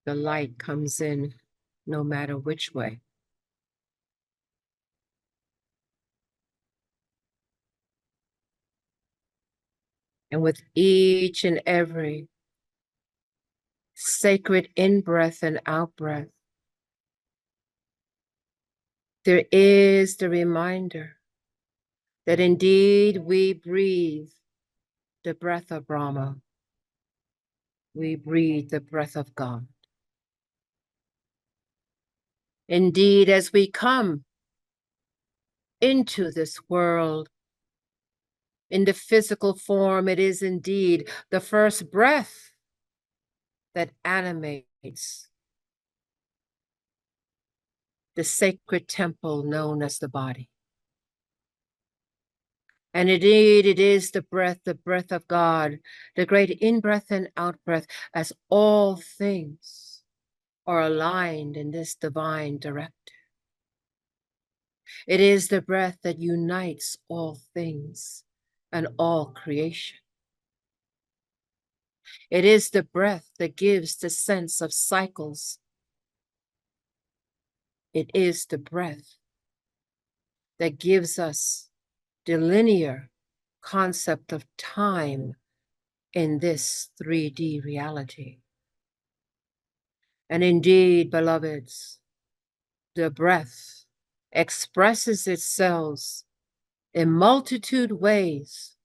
the light comes in no matter which way. And with each and every sacred in-breath and out-breath, there is the reminder that indeed we breathe the breath of Brahma. We breathe the breath of God. Indeed, as we come into this world in the physical form, it is indeed the first breath that animates the sacred temple known as the body. And indeed, it is the breath of God, the great in-breath and out-breath, as all things are aligned in this divine directive. It is the breath that unites all things and all creation. It is the breath that gives the sense of cycles. It is the breath that gives us the linear concept of time in this 3D reality. And indeed, beloveds, the breath expresses itself in multitude ways,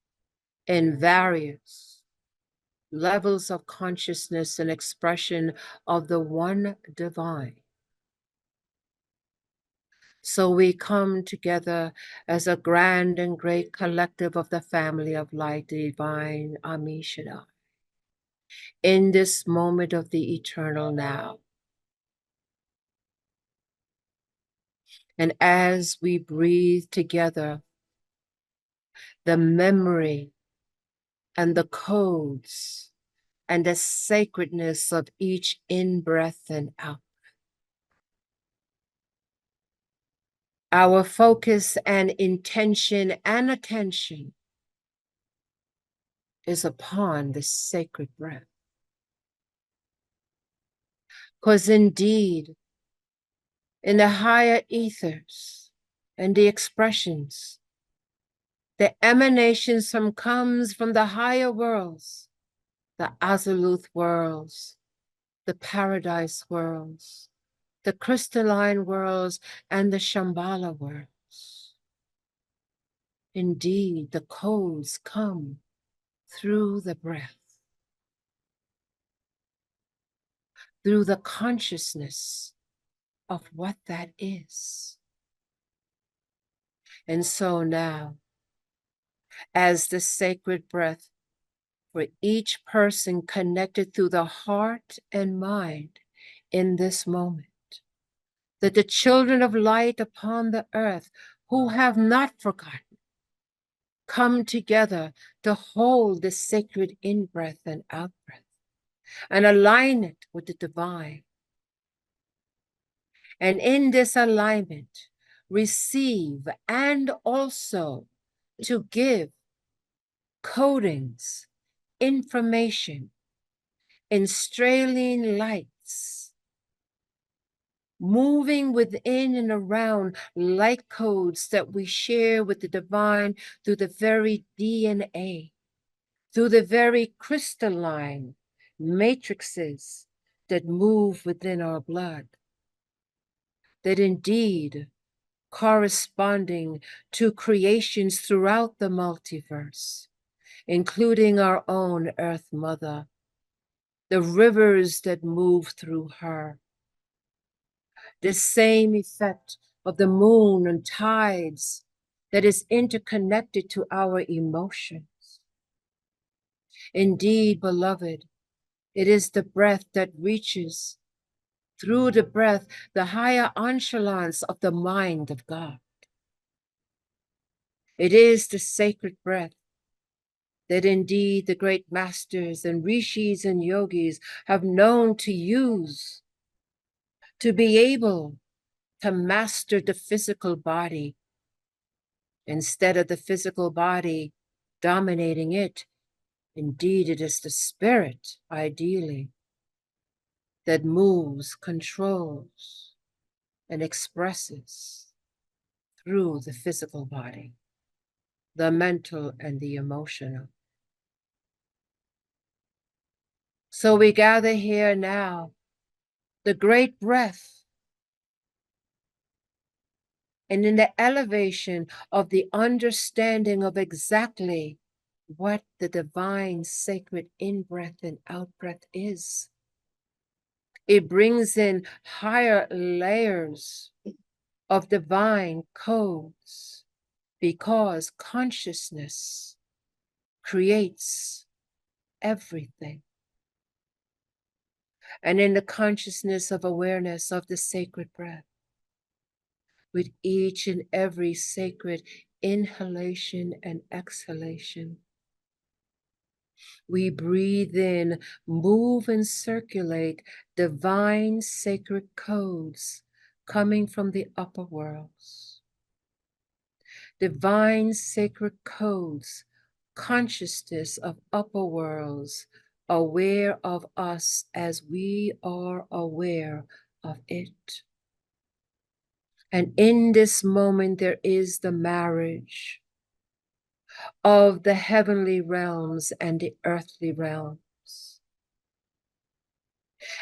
in various levels of consciousness and expression of the one divine. So we come together as a grand and great collective of the family of light, the divine Amishada, in this moment of the eternal now. And as we breathe together, the memory and the codes and the sacredness of each in-breath and out. Our focus and intention and attention is upon the sacred breath. Because indeed, in the higher ethers and the expressions, the emanations comes from the higher worlds, the absolute worlds, the paradise worlds, the crystalline worlds, and the Shambhala worlds. Indeed, the codes come through the breath, through the consciousness of what that is. And so now, as the sacred breath for each person connected through the heart and mind in this moment, that the children of light upon the earth who have not forgotten come together to hold the sacred in-breath and out-breath and align it with the divine. And in this alignment, receive and also to give codings, information in strialing lights, moving within and around light codes that we share with the divine through the very DNA, through the very crystalline matrices that move within our blood, that indeed corresponding to creations throughout the multiverse, including our own Earth Mother, the rivers that move through her, the same effect of the moon and tides that is interconnected to our emotions. Indeed, beloved, it is the breath that reaches through the breath, the higher echelons of the mind of God. It is the sacred breath that indeed the great masters and rishis and yogis have known to use to be able to master the physical body. Instead of the physical body dominating it, indeed it is the spirit, ideally, that moves, controls, and expresses through the physical body, the mental and the emotional. So we gather here now, the great breath, and in the elevation of the understanding of exactly what the divine sacred in-breath and out-breath is. It brings in higher layers of divine codes because consciousness creates everything. And in the consciousness of awareness of the sacred breath, with each and every sacred inhalation and exhalation, we breathe in, move and circulate divine sacred codes coming from the upper worlds. Divine sacred codes, consciousness of upper worlds, aware of us as we are aware of it. And in this moment, there is the marriage of the heavenly realms and the earthly realms.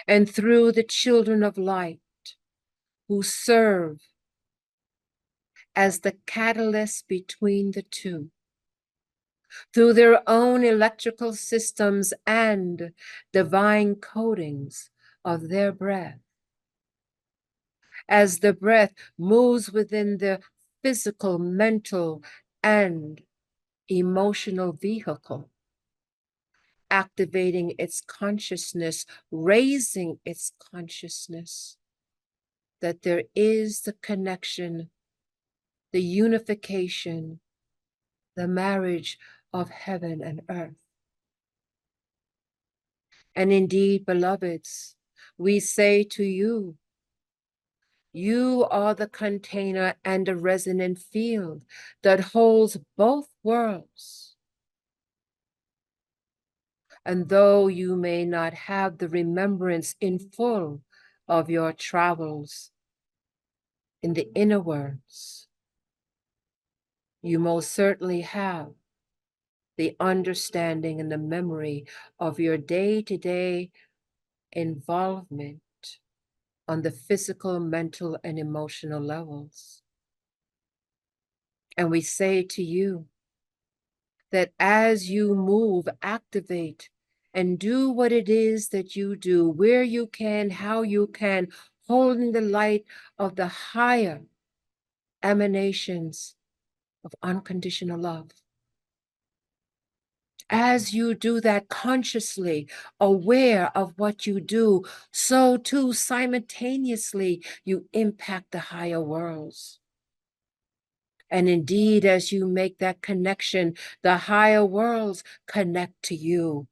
And through the children of light who serve as the catalyst between the two, through their own electrical systems and divine codings of their breath, as the breath moves within the physical, mental, and emotional vehicle, activating its consciousness, raising its consciousness, that there is the connection, the unification, the marriage of heaven and earth. And indeed, beloveds, we say to you, you are the container and the resonant field that holds both worlds. And though you may not have the remembrance in full of your travels in the inner worlds, you most certainly have the understanding and the memory of your day-to-day involvement on the physical, mental, and emotional levels. And we say to you that as you move, activate, and do what it is that you do, where you can, how you can, holding the light of the higher emanations of unconditional love. As you do that consciously, aware of what you do, so too simultaneously you impact the higher worlds. And indeed, as you make that connection, the higher worlds connect to you.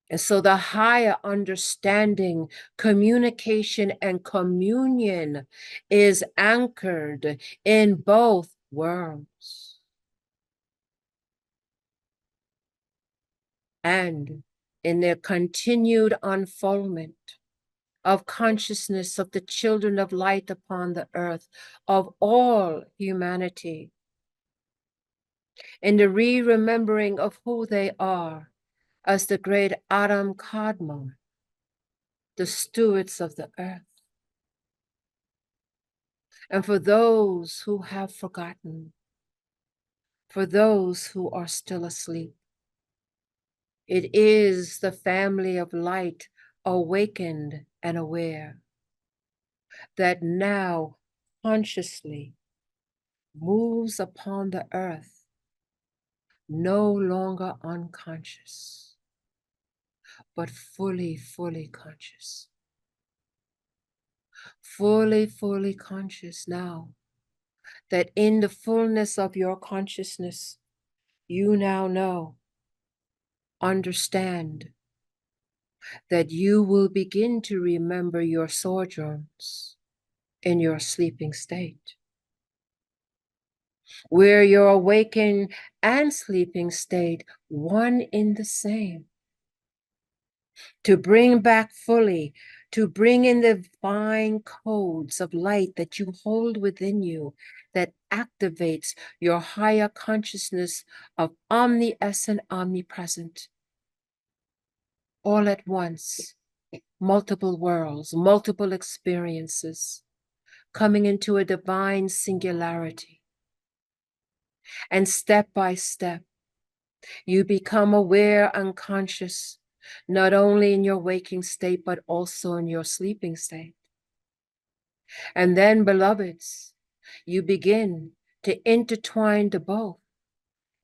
And so the higher understanding, communication, and communion is anchored in both worlds. And in their continued unfoldment of consciousness of the children of light upon the earth, of all humanity, in the re-remembering of who they are as the great Adam Kadmon, the stewards of the earth. And for those who have forgotten, for those who are still asleep, it is the family of light awakened and aware that now consciously moves upon the earth, no longer unconscious, but fully, fully conscious. Fully, fully conscious now, that in the fullness of your consciousness, you now know, understand, that you will begin to remember your sojourns in your sleeping state, where your awakened and sleeping state, one in the same, to bring back fully, to bring in the divine codes of light that you hold within you that activates your higher consciousness of omniscient, omnipresent, all at once, multiple worlds, multiple experiences, coming into a divine singularity. And step by step, you become aware unconscious, not only in your waking state, but also in your sleeping state. And then, beloveds, you begin to intertwine the both,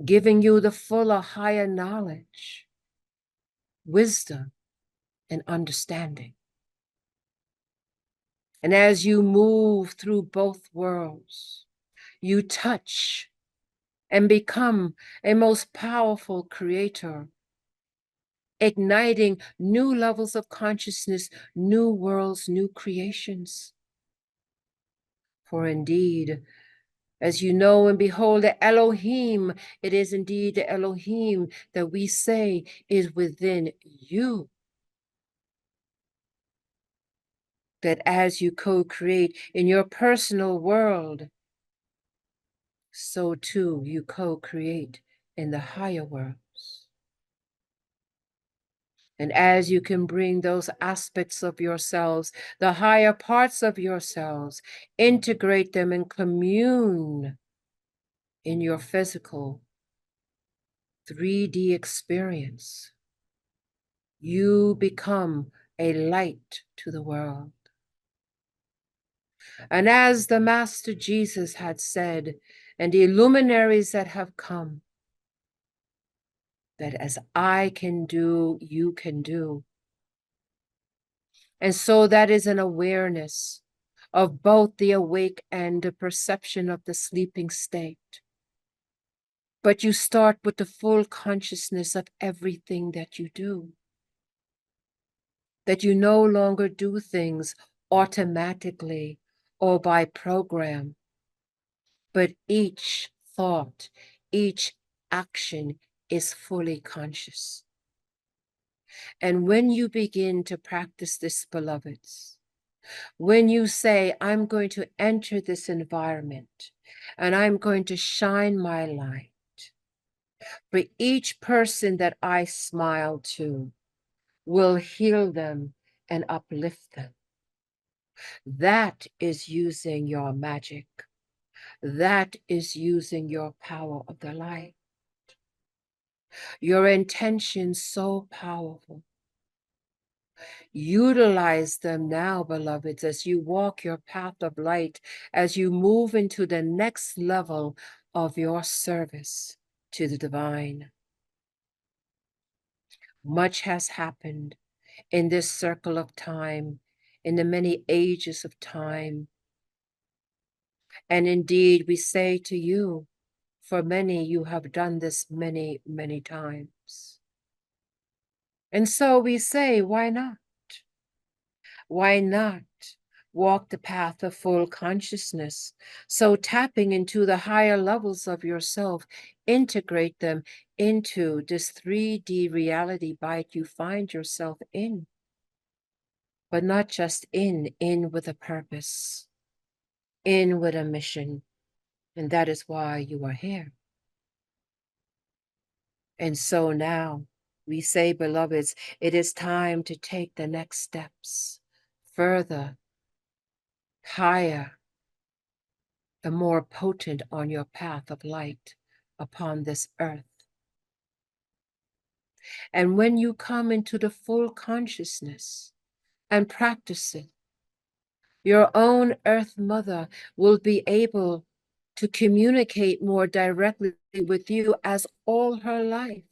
giving you the fuller, higher knowledge, wisdom, and understanding. And as you move through both worlds, you touch and become a most powerful creator, igniting new levels of consciousness, new worlds, new creations. For indeed, as you know and behold, the Elohim, it is indeed the Elohim that we say is within you. That as you co-create in your personal world, so too you co-create in the higher worlds. And as you can bring those aspects of yourselves, the higher parts of yourselves, integrate them and commune in your physical 3D experience, you become a light to the world. And as the Master Jesus had said, and the luminaries that have come, that as I can do, you can do. And so that is an awareness of both the awake and the perception of the sleeping state. But you start with the full consciousness of everything that you do. That you no longer do things automatically or by program, but each thought, each action is fully conscious. And when you begin to practice this, beloveds, when you say, I'm going to enter this environment and I'm going to shine my light for each person that I smile to, will heal them and uplift them. That is using your magic. That is using your power of the light. Your intention so powerful. Utilize them now, beloveds, as you walk your path of light, as you move into the next level of your service to the divine. Much has happened in this circle of time, in the many ages of time. And indeed, we say to you, for many, you have done this many, many times. And so we say, why not? Why not walk the path of full consciousness? So tapping into the higher levels of yourself, integrate them into this 3D reality bite you find yourself in. But not just in with a purpose, in with a mission. And that is why you are here. And so now we say, beloveds, it is time to take the next steps further, higher, and more potent on your path of light upon this earth. And when you come into the full consciousness and practice it, your own earth mother will be able to communicate more directly with you as all her life.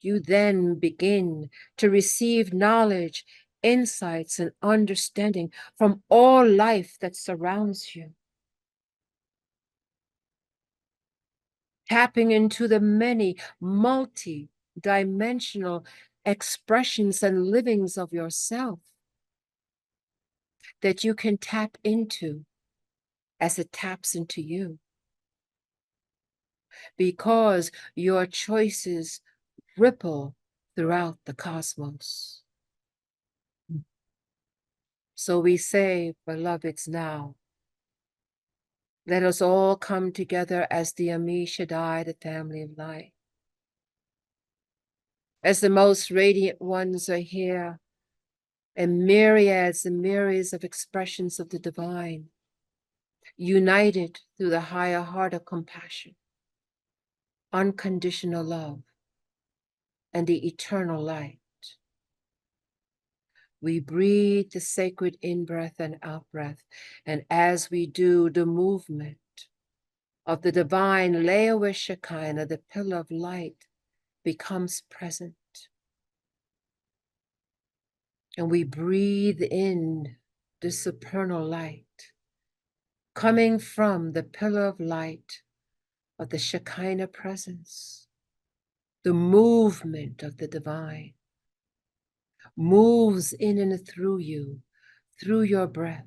You then begin to receive knowledge, insights, and understanding from all life that surrounds you. Tapping into the many multi-dimensional expressions and livings of yourself that you can tap into as it taps into you. Because your choices ripple throughout the cosmos. So we say, beloveds, now, let us all come together as the Ami Shaddai, the family of light. As the most radiant ones are here, and myriads and myriads of expressions of the divine, united through the higher heart of compassion, unconditional love, and the eternal light. We breathe the sacred in-breath and out-breath, and as we do, the movement of the divine Leowish Shekinah, the pillar of light, becomes present. And we breathe in the supernal light, coming from the pillar of light of the Shekinah presence. The movement of the divine moves in and through you, through your breath.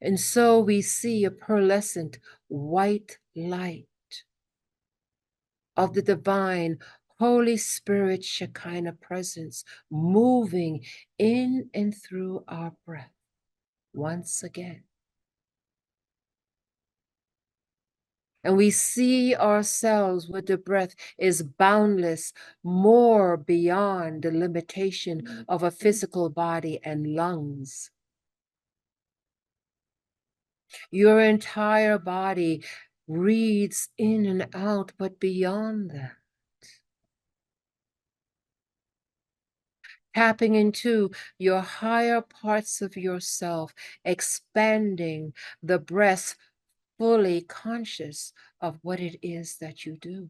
And so we see a pearlescent white light of the divine Holy Spirit Shekinah presence moving in and through our breath once again. And we see ourselves with the breath is boundless, more beyond the limitation of a physical body and lungs. Your entire body breathes in and out, but beyond that, tapping into your higher parts of yourself, expanding the breath, fully conscious of what it is that you do.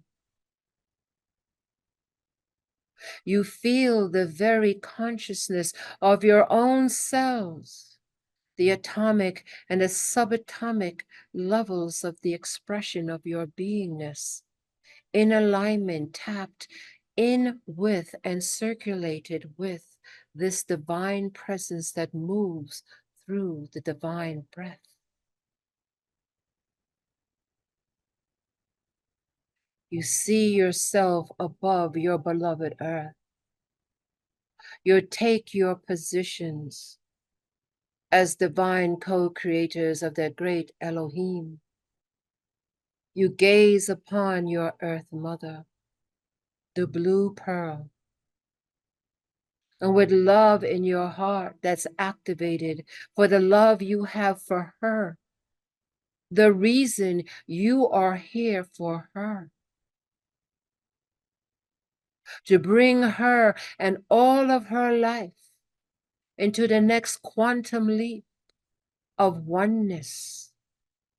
You feel the very consciousness of your own cells, the atomic and the subatomic levels of the expression of your beingness, in alignment, tapped in with and circulated with this divine presence that moves through the divine breath. You see yourself above your beloved earth. You take your positions as divine co-creators of that great Elohim. You gaze upon your earth mother, the blue pearl, and with love in your heart that's activated for the love you have for her, the reason you are here for her, to bring her and all of her life into the next quantum leap of oneness,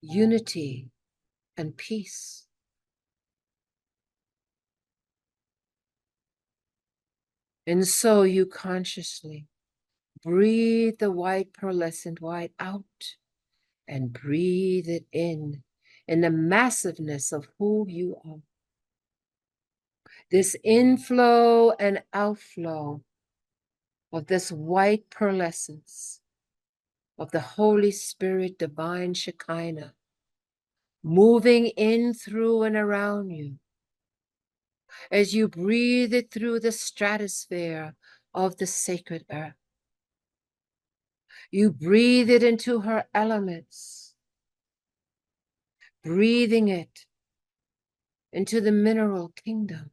unity, and peace. And so you consciously breathe the white pearlescent white out and breathe it in the massiveness of who you are. This inflow and outflow of this white pearlescence of the Holy Spirit, divine Shekinah, moving in, through, and around you as you breathe it through the stratosphere of the sacred earth. You breathe it into her elements, breathing it into the mineral kingdom,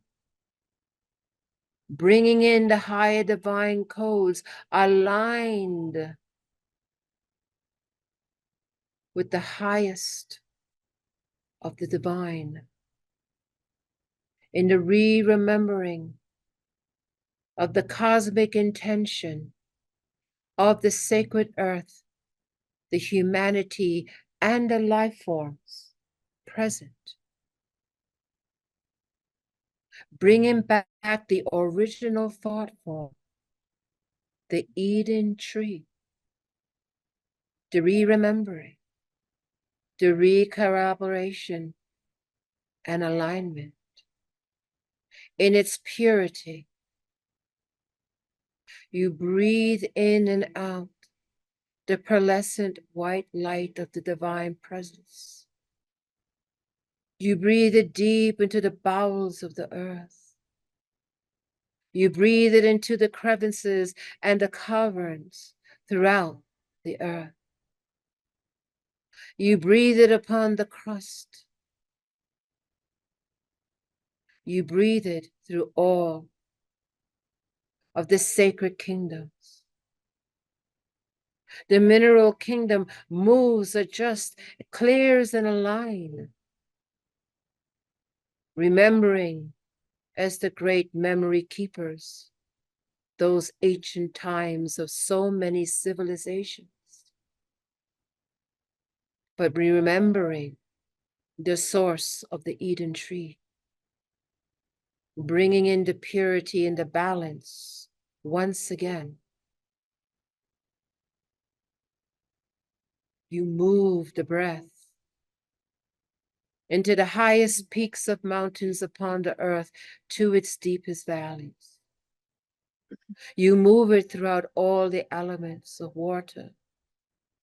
bringing in the higher divine codes aligned with the highest of the divine, in the remembering of the cosmic intention of the sacred earth, the humanity, and the life forms present. Bringing back the original thought form, the Eden tree, the remembering, the recollaboration and alignment in its purity. You breathe in and out the pearlescent white light of the divine presence. You breathe it deep into the bowels of the earth, You breathe it into the crevices and the caverns throughout the earth. You breathe it upon the crust. You breathe it through all of the sacred kingdoms. The mineral kingdom moves, adjusts, clears, and aligns, remembering as the great memory keepers those ancient times of so many civilizations. But remembering the source of the Eden tree, bringing in the purity and the balance once again. You move the breath into the highest peaks of mountains upon the earth to its deepest valleys. You move it throughout all the elements of water,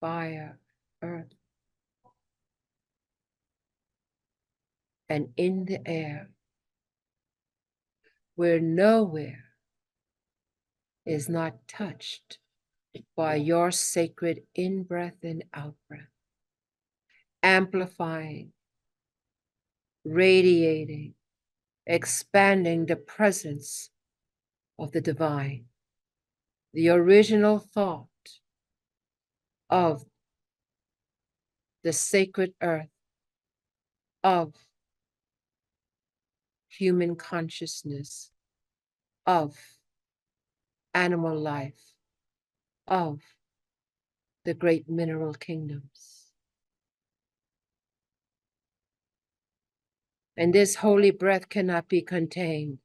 fire, earth, and in the air, where nowhere is not touched by your sacred in-breath and out-breath, amplifying, radiating, expanding the presence of the divine, the original thought of the sacred earth, of human consciousness, of animal life, of the great mineral kingdoms. And this holy breath cannot be contained,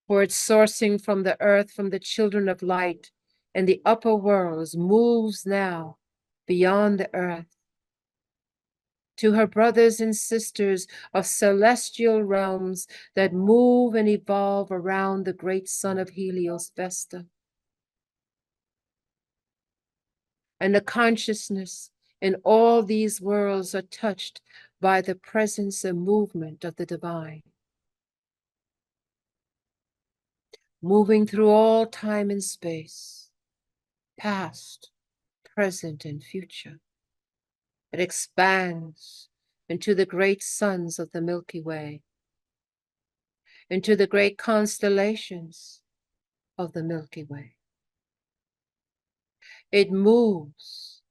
for it's sourcing from the earth, from the children of light, and the upper worlds moves now beyond the earth to her brothers and sisters of celestial realms that move and evolve around the great sun of Helios Vesta. And the consciousness in all these worlds are touched by the presence and movement of the divine, moving through all time and space, past, present, and future. It expands into the great suns of the Milky Way, into the great constellations of the Milky Way. It moves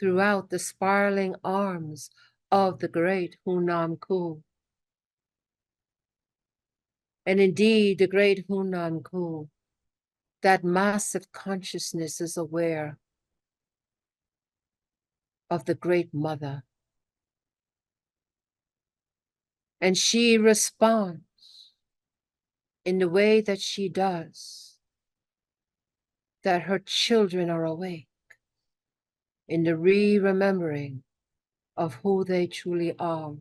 throughout the spiraling arms of the great Hunam Ku. And indeed, the great Hunam Ku, that massive consciousness, is aware of the great mother. And she responds in the way that she does, that her children are awake in the remembering of who they truly are.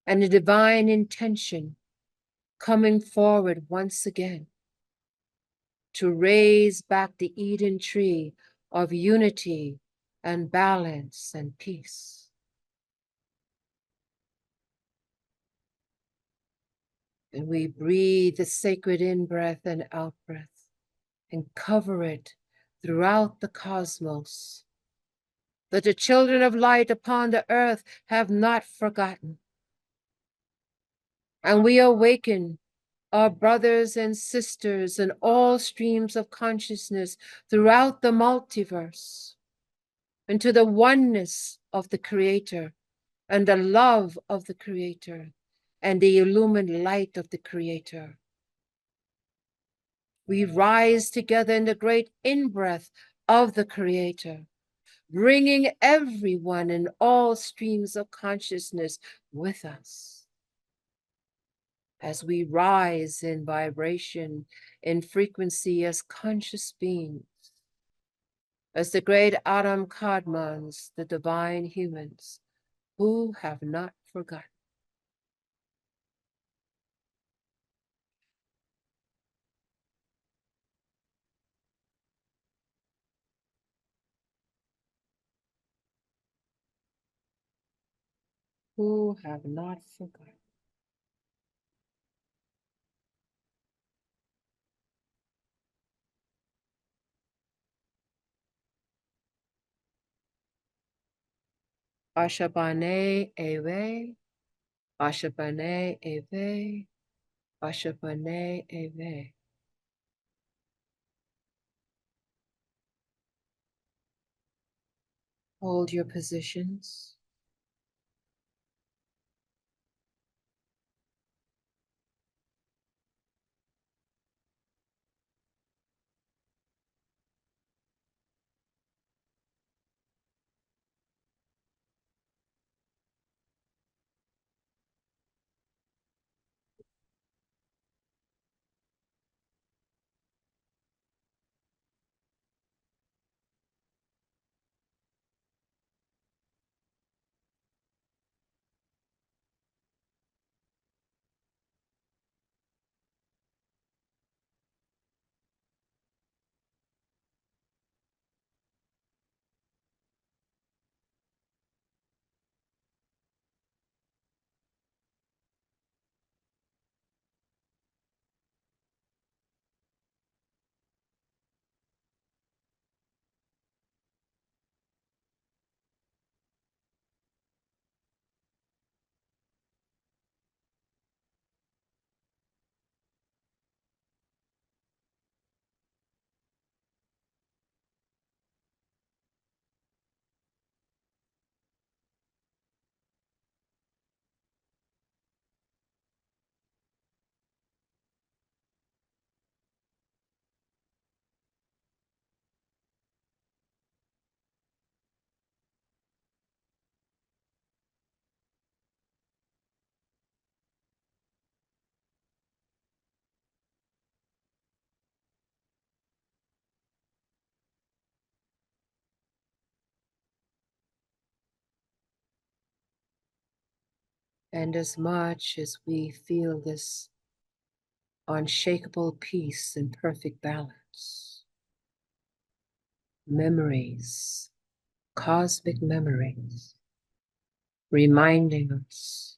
And the divine intention coming forward once again to raise back the Eden tree of unity and balance and peace. And we breathe the sacred in-breath and out-breath and cover it throughout the cosmos, that the children of light upon the earth have not forgotten. And we awaken our brothers and sisters in all streams of consciousness throughout the multiverse into the oneness of the Creator and the love of the Creator and the illumined light of the Creator. We rise together in the great in-breath of the Creator, bringing everyone in all streams of consciousness with us as we rise in vibration, in frequency as conscious beings, as the great Adam Kadmons, the divine humans, who have not forgotten. Who have not forgotten. Ashapane Ewe, Ashapane Ewe, Ashapane Ewe. Hold your positions. And as much as we feel this unshakable peace and perfect balance, memories, cosmic memories, reminding us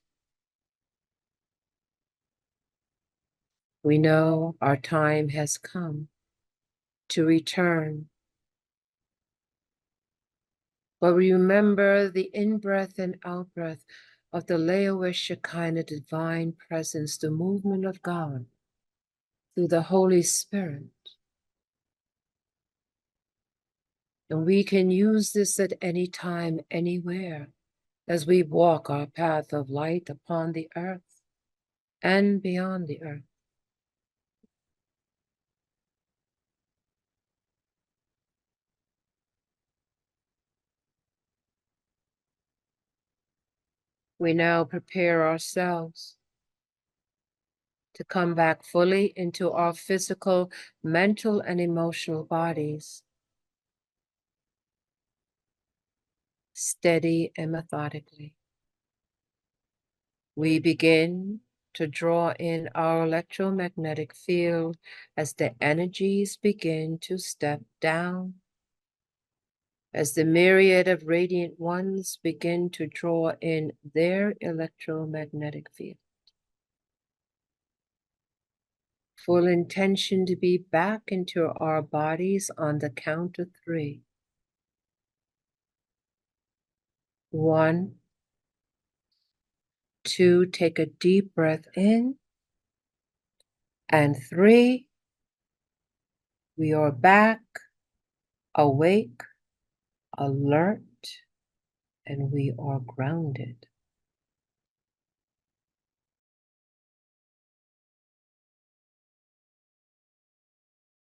we know our time has come to return. But remember the in-breath and out-breath of the Leowish Shekinah divine presence, the movement of God through the Holy Spirit. And we can use this at any time, anywhere, as we walk our path of light upon the earth and beyond the earth. We now prepare ourselves to come back fully into our physical, mental, and emotional bodies, steady and methodically. We begin to draw in our electromagnetic field as the energies begin to step down, as the myriad of radiant ones begin to draw in their electromagnetic field. Full intention to be back into our bodies on the count of 3. 1, 2, take a deep breath in, and 3, we are back, awake, alert, and we are grounded.